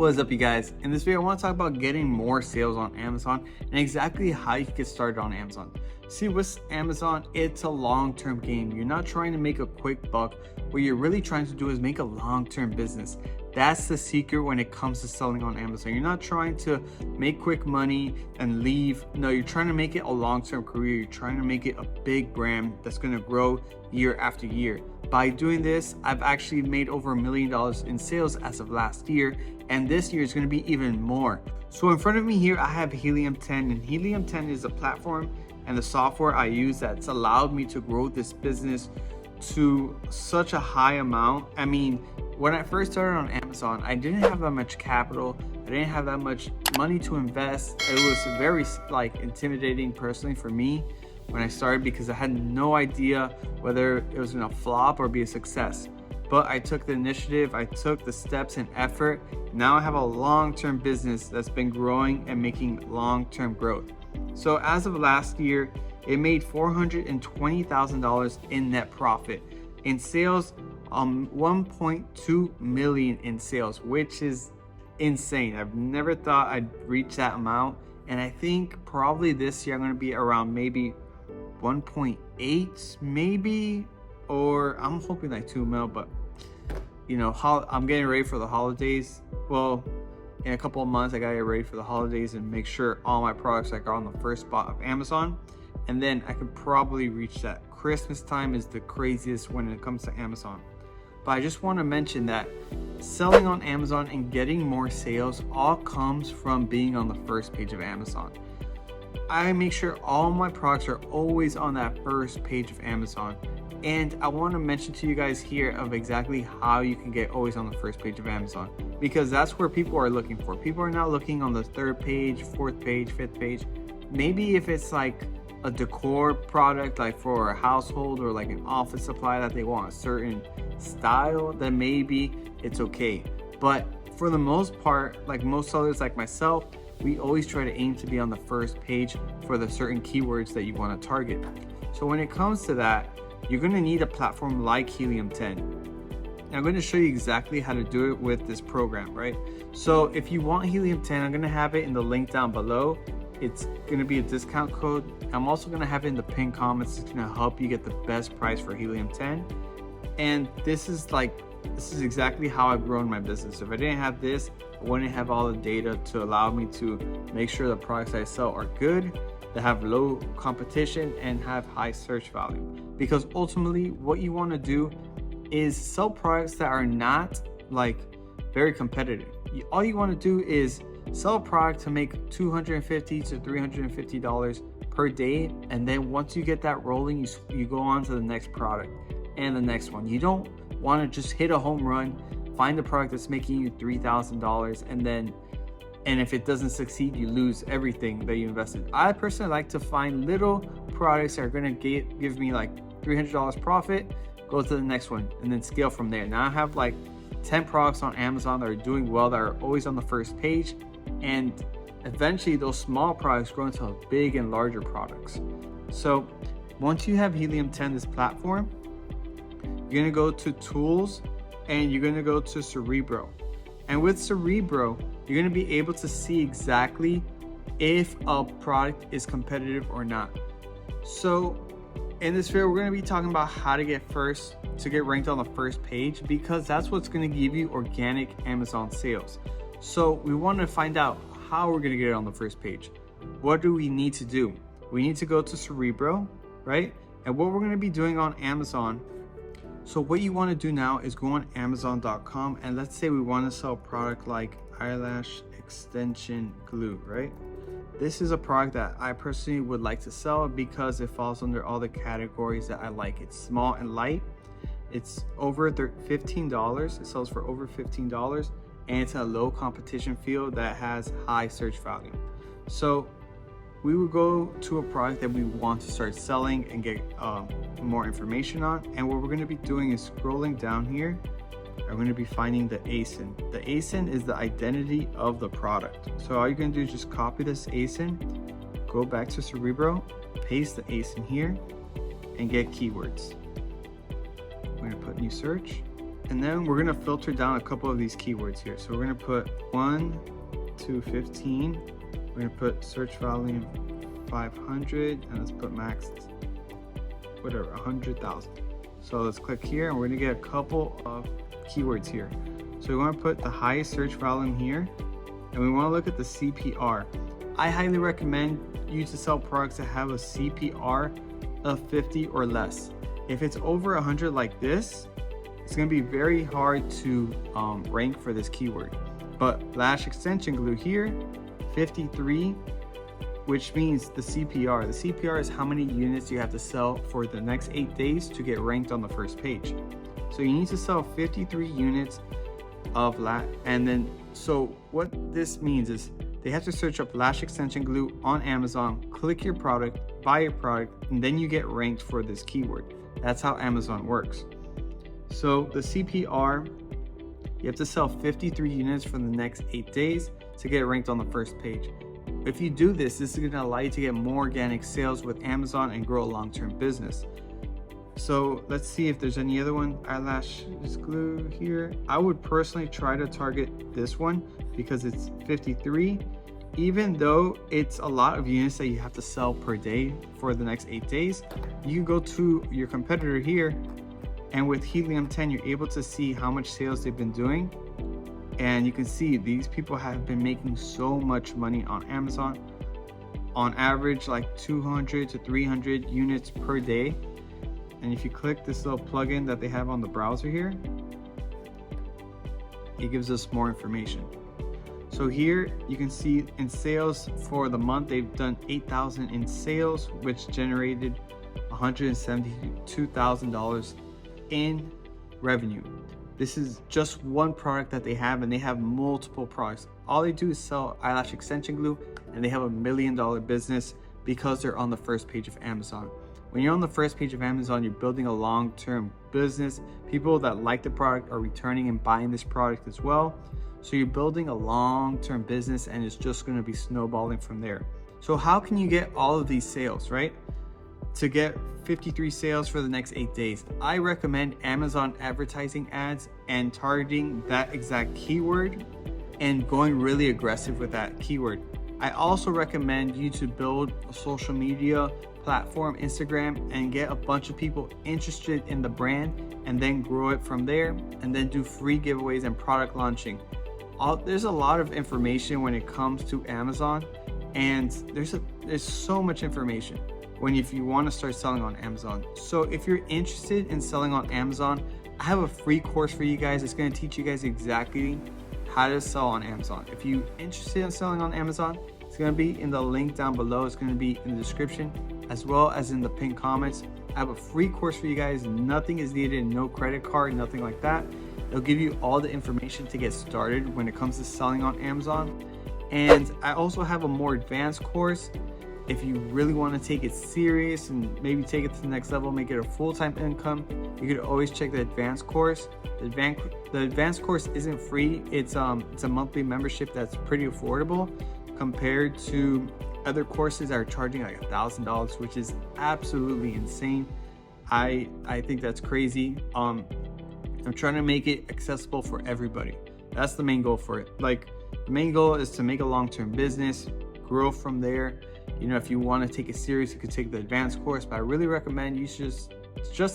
What is up, you guys? In this video I want to talk about getting more sales on Amazon and exactly how you can get started on Amazon. See, with Amazon, it's a long-term game. You're not trying to make a quick buck. What you're really trying to do is make a long-term business. That's the secret when it comes to selling on Amazon. You're not trying to make quick money and leave. No, you're trying to make it a long-term career. You're trying to make it a big brand that's going to grow year after year. By doing this, I've actually made over $1 million in sales as of last year, and this year is going to be even more. So in front of me here, I have Helium 10, and Helium 10 is a platform and the software I use that's allowed me to grow this business to such a high amount. I mean, when I first started on Amazon, I didn't have that much capital. I didn't have that much money to invest. It was very intimidating personally for me when I started because I had no idea whether it was gonna flop or be a success. But I took the initiative, I took the steps and effort. Now I have a long-term business that's been growing and making long-term growth. So as of last year, it made $420,000 in net profit. In sales, 1.2 million in sales, which is insane. I've never thought I'd reach that amount. And I think probably this year I'm gonna be around maybe 1.8 maybe, or I'm hoping like 2 mil, but you know, I'm getting ready for the holidays. Well, in a couple of months I gotta get ready for the holidays and make sure all my products are on the first spot of Amazon, and then I could probably reach that. Christmas time is the craziest when it comes to Amazon. But I just want to mention that selling on Amazon and getting more sales all comes from being on the first page of Amazon. I make sure all my products are always on that first page of Amazon. And I want to mention to you guys here of exactly how you can get always on the first page of Amazon, because that's where people are looking for. People are not looking on the third page, fourth page, fifth page. Maybe if it's like a decor product, like for a household or like an office supply that they want a certain style, then maybe it's okay. But for the most part, like most sellers like myself, we always try to aim to be on the first page for the certain keywords that you want to target. So when it comes to that, you're going to need a platform like Helium 10. And I'm going to show you exactly how to do it with this program, right? So if you want Helium 10, I'm going to have it in the link down below. It's going to be a discount code. I'm also going to have it in the pinned comments. It's going to help you get the best price for Helium 10. And this is exactly how I've grown my business. If I didn't have this, I wouldn't have all the data to allow me to make sure the products I sell are good, that have low competition, and have high search value. Because ultimately, what you want to do is sell products that are not like very competitive. All you want to do is sell a product to make $250 to $350 per day, and then once you get that rolling, you go on to the next product and the next one. You don't want to just hit a home run, find a product that's making you $3,000, and if it doesn't succeed, you lose everything that you invested. I personally like to find little products that are going to give me like $300 profit, go to the next one, and then scale from there. Now I have like 10 products on Amazon that are doing well, that are always on the first page, and eventually those small products grow into big and larger products. So once you have Helium 10, this platform, you're gonna go to tools and you're gonna go to Cerebro. And with Cerebro, you're gonna be able to see exactly if a product is competitive or not. So in this video, we're gonna be talking about how to get ranked on the first page, because that's what's gonna give you organic Amazon sales. So we want to find out how we're gonna get it on the first page. What do we need to do? We need to go to Cerebro, right? And what we're gonna be doing on Amazon, so what you want to do now is go on Amazon.com, and let's say we want to sell a product like eyelash extension glue, right? This is a product that I personally would like to sell because it falls under all the categories that I like. It's small and light. It's over $15. It sells for over $15, and it's a low competition field that has high search value. So we will go to a product that we want to start selling and get more information on. And what we're going to be doing is scrolling down here. I'm going to be finding the ASIN. The ASIN is the identity of the product. So all you're going to do is just copy this ASIN, go back to Cerebro, paste the ASIN here, and get keywords. I'm going to put new search, And then we're gonna filter down a couple of these keywords here. So we're gonna put 1 to 15. We're gonna put search volume 500, and let's put max, whatever, 100,000. So let's click here, and we're gonna get a couple of keywords here. So we wanna put the highest search volume here, and we wanna look at the CPR. I highly recommend you to sell products that have a CPR of 50 or less. If it's over 100 like this, it's gonna be very hard to rank for this keyword. But lash extension glue here, 53, which means the CPR. The CPR is how many units you have to sell for the next 8 days to get ranked on the first page. So you need to sell 53 units of lash, and then, so what this means is they have to search up lash extension glue on Amazon, click your product, buy your product, and then you get ranked for this keyword. That's how Amazon works. So the CPR, you have to sell 53 units for the next 8 days to get ranked on the first page. If you do this, this is going to allow you to get more organic sales with Amazon and grow a long-term business. So let's see if there's any other one. Eyelash glue here. I would personally try to target this one because it's 53. Even though it's a lot of units that you have to sell per day for the next 8 days, you can go to your competitor here, and with Helium 10, you're able to see how much sales they've been doing. And you can see these people have been making so much money on Amazon. On average, like 200 to 300 units per day. And if you click this little plugin that they have on the browser here, it gives us more information. So here you can see in sales for the month, they've done 8,000 in sales, which generated $172,000 in revenue. This is just one product that they have, and they have multiple products. All they do is sell eyelash extension glue, and they have $1 million business because they're on the first page of Amazon. When you're on the first page of Amazon, you're building a long-term business. People that like the product are returning and buying this product as well. So you're building a long-term business, and it's just going to be snowballing from there. So how can you get all of these sales, right? To get 53 sales for the next 8 days, I recommend Amazon advertising ads and targeting that exact keyword and going really aggressive with that keyword. I also recommend you to build a social media platform, Instagram, and get a bunch of people interested in the brand, and then grow it from there, and then do free giveaways and product launching. There's a lot of information when it comes to Amazon, and there's so much information if you want to start selling on Amazon. So if you're interested in selling on Amazon, I have a free course for you guys. It's going to teach you guys exactly how to sell on Amazon. If you're interested in selling on Amazon, it's going to be in the link down below. It's going to be in the description as well as in the pinned comments. I have a free course for you guys. Nothing is needed, no credit card, nothing like that. It'll give you all the information to get started when it comes to selling on Amazon. And I also have a more advanced course. If you really want to take it serious and maybe take it to the next level, make it a full-time income, you could always check the advanced course. The advanced course isn't free. It's a monthly membership that's pretty affordable compared to other courses that are charging like $1,000, which is absolutely insane. I think that's crazy. I'm trying to make it accessible for everybody. That's the main goal for it. Like, the main goal is to make a long-term business, grow from there. You know, if you want to take it serious, you could take the advanced course, but I really recommend you just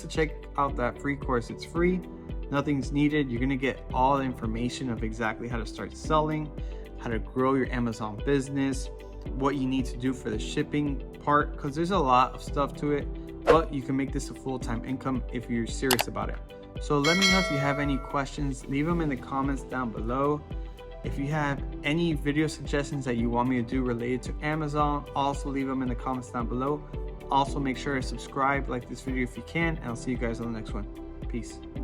to check out that free course. It's free, nothing's needed. You're going to get all the information of exactly how to start selling, how to grow your Amazon business, what you need to do for the shipping part, because there's a lot of stuff to it, but you can make this a full-time income if you're serious about it. So let me know if you have any questions. Leave them in the comments down below. If you have any video suggestions that you want me to do related to Amazon, also leave them in the comments down below. Also make sure to subscribe, like this video if you can, and I'll see you guys on the next one. Peace.